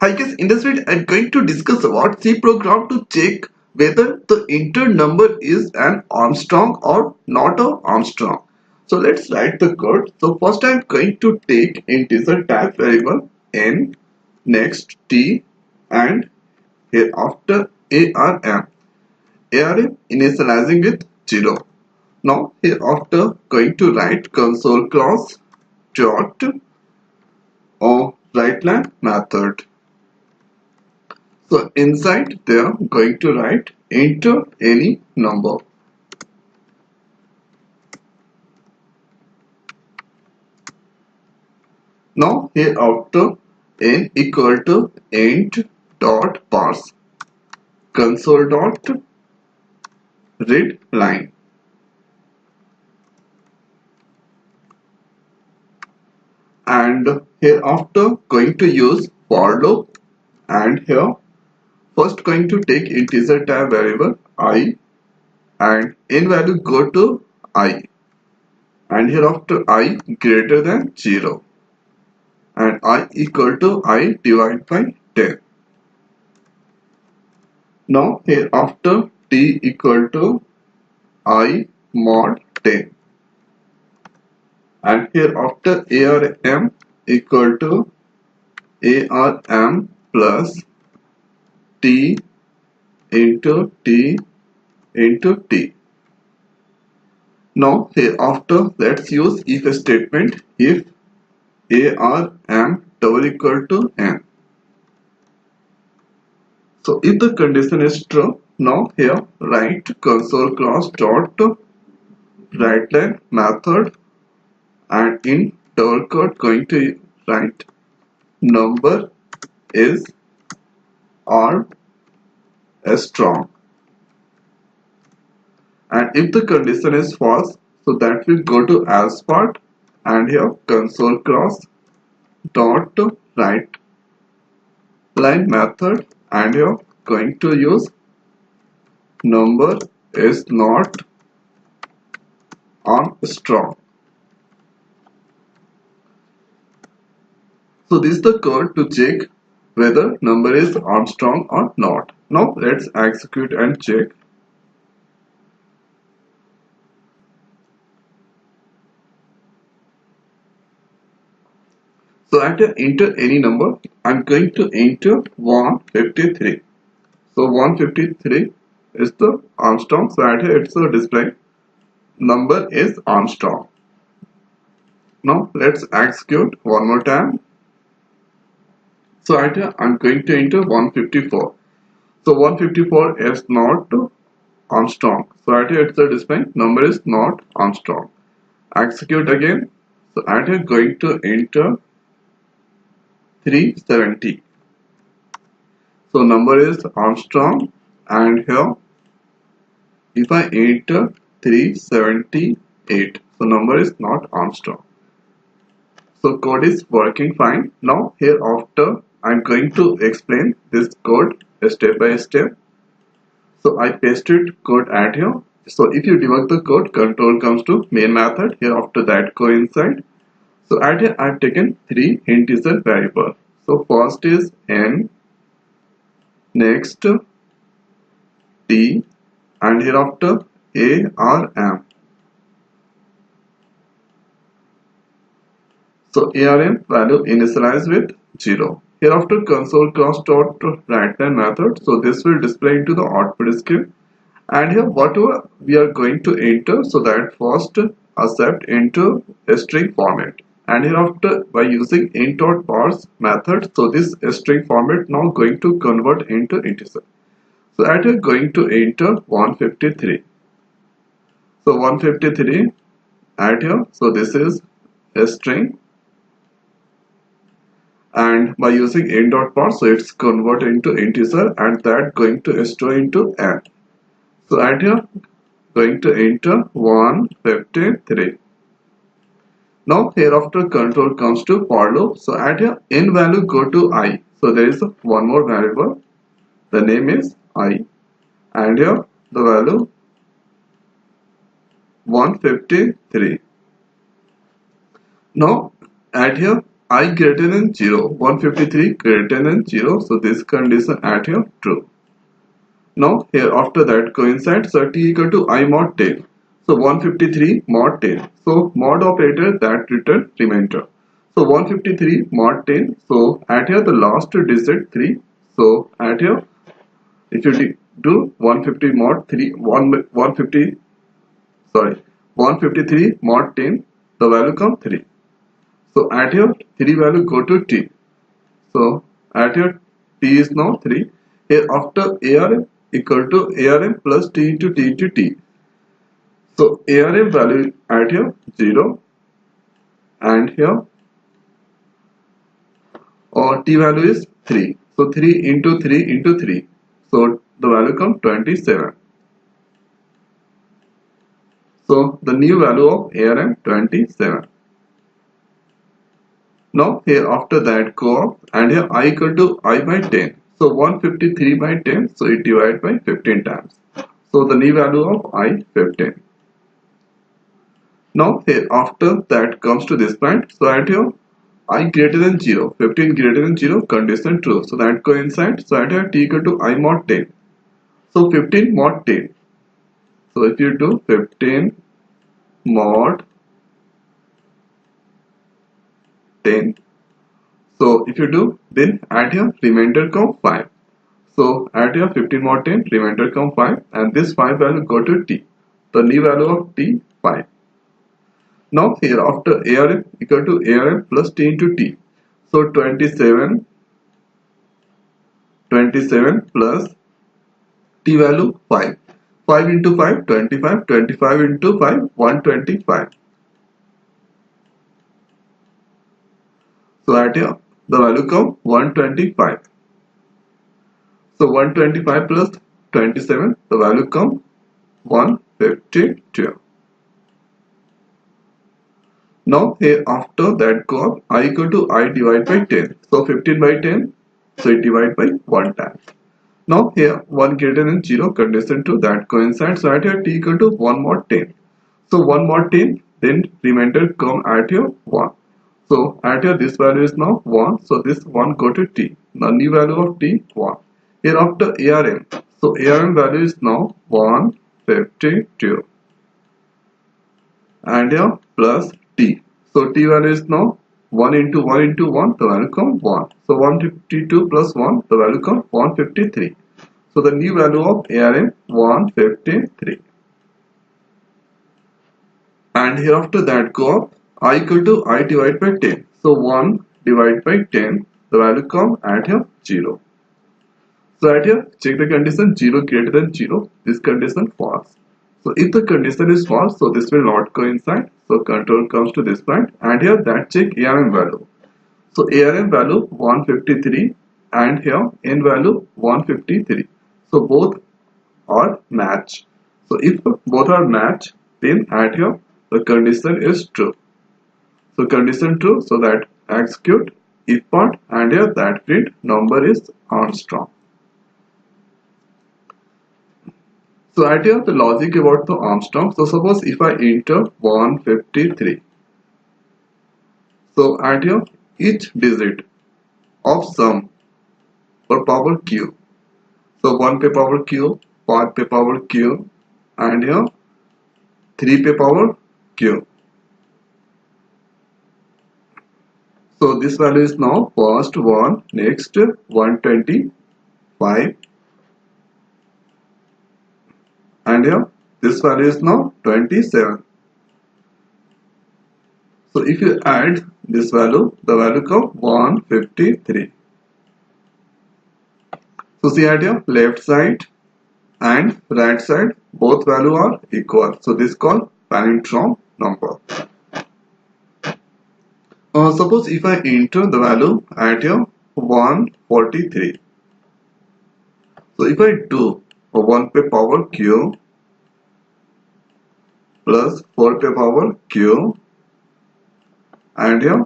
Hi guys, in this video I'm going to discuss about C program to check whether the enter number is an Armstrong or not a Armstrong. So let's write the code. So first I'm going to take integer type variable n, next t, and hereafter arm. Arm initializing with 0. Now hereafter going to write console class dot or writeline method. So inside there going to write enter any number. Now here after n equal to int dot parse console dot read line, and here after going to use for loop, and here first going to take integer type variable I and in value go to I, and hereafter I greater than 0 and I equal to I divided by 10. Now hereafter t equal to I mod 10, and hereafter arm equal to arm plus t into t into t. Now hereafter let's use if statement if arm double equal to n. So if the condition is true, now here write console class dot writeline method, and in double quote going to write number is Armstrong, and if the condition is false, so that will go to else part, and here console class dot write line method, and here going to use number is not Armstrong. So this is the code to check whether number is Armstrong or not. Now let's execute and check. So I have to enter any number. I'm going to enter 153. So 153 is the Armstrong. So right here it's a display. Number is Armstrong. Now let's execute one more time. So right here I'm going to enter 154. So 154 is not Armstrong. So right here it's a display. Number is not Armstrong. Execute again. So right here going to enter 370. So number is Armstrong, and here if I enter 378, so number is not Armstrong. So code is working fine. Now hereafter I'm going to explain this code step by step. So I pasted code at here. So if you debug the code, control comes to main method. Here after that go inside. So at here I've taken three integer variable. So first is n, next t, and hereafter arm. So arm value initialize with 0. Hereafter console class dot writeline method. So this will display into the output screen. And here whatever we are going to enter, so that first accept into a string format. And hereafter by using int dot parse method, so this string format now going to convert into integer. So at here going to enter 153. So 153 at here. So this is a string, and by using int dot parse, so it's convert into integer, and that going to store into n. So at here going to enter 153. Now hereafter control comes to for loop. So at here in value go to I. So there is one more variable. The name is I, and here the value 153. Now at here I greater than 0, 153 greater than 0, so this condition at here true. Now here after that coincides, so t equal to I mod 10. So 153 mod 10. So mod operator that return remainder. So 153 mod 10. So at here the last digit 3. So at here if you do 150 mod 3, 150, sorry, 153 mod 10, the value come 3. So at here 3 value go to t. So at here t is now 3. Here after ARM equal to ARM plus t into t into t. So ARM value at here 0 and here or t value is 3. So 3 into 3 into 3. So the value comes 27. So the new value of ARM 27. Now here after that go up and here I equal to I by 10. So 153 by 10, so it divided by 15 times. So the new value of I 15. Now here after that comes to this point. So at here I greater than 0, 15 greater than 0, condition true. So that coincides. So at here t equal to I mod 10. So 15 mod 10. So if you do 15 mod 10. So if you do, then add here remainder come 5. So add here 15 mod 10, remainder come 5, and this 5 value go to t. The new value of t 5. Now here after ARM equal to ARM plus t into t. So 27 plus t value 5. 5 into 5 25, 25 into 5 125. So at here the value come 125. So 125 plus 27, the value come 152. Now here after that go up I equal to I divide by 10. So 15 by 10, so it divide by 1 time. Now here 1 greater than 0 condition to that coincides. So at here t equal to 1 mod 10. So 1 mod 10, then remainder come at here 1. So at here this value is now 1. So this 1 go to t. The new value of t 1. Here after ARM. So ARM value is now 152. And here plus t. So t value is now 1 into 1 into 1, the value come 1. So 152 plus 1, the value come 153. So the new value of ARM 153. And here after that go up I equal to I divide by 10. So 1 divided by 10, the value come at here 0. So at here check the condition 0 greater than 0, this condition false. So if the condition is false, so this will not coincide. So control comes to this point and here that check ARM value. So ARM value 153 and here N value 153. So both are match. So if both are match, then at here the condition is true. So condition true, so that execute if part and here that print number is Armstrong. So at here the logic about the Armstrong. So suppose if I enter 153. So at here each digit of sum per power q. So 1 पे power q, 5 पे power q, and here 3 पे power q. So this value is now first 1, next 125, and here this value is now 27. So if you add this value, the value comes 153. So see at here left side and right side both value are equal. So this is called Armstrong number. Suppose if I enter the value at here 143. So if I do 1 पे power q plus 4 पे power q and here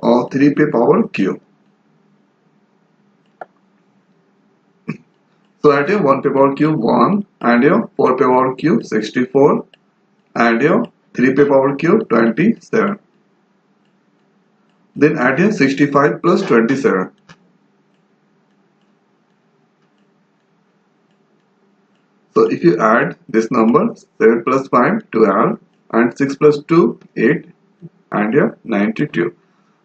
3 पे power q. So at here 1 पे power q 1 and here 4 पे power q 64 and here 3 पे power q 27. Then add here 65 plus 27. So if you add this number 7 plus 5 12 and 6 plus 2 8 and here 92.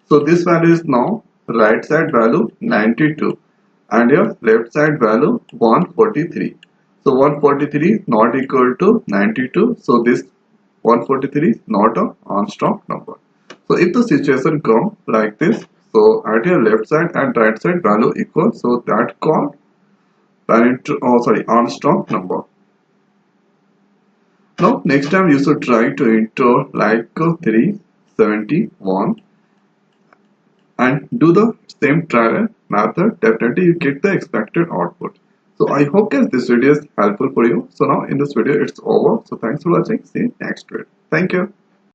So this value is now right side value 92 and your left side value 143. So 143 is not equal to 92. So this 143 is not a Armstrong number. So if the situation comes like this, so at your left side and right side value equal, so that called Armstrong number. Now next time you should try to enter like 371 and do the same trial method. Definitely you get the expected output. So I hope guys this video is helpful for you. So now in this video it's over. So thanks for watching. See you next video. Thank you.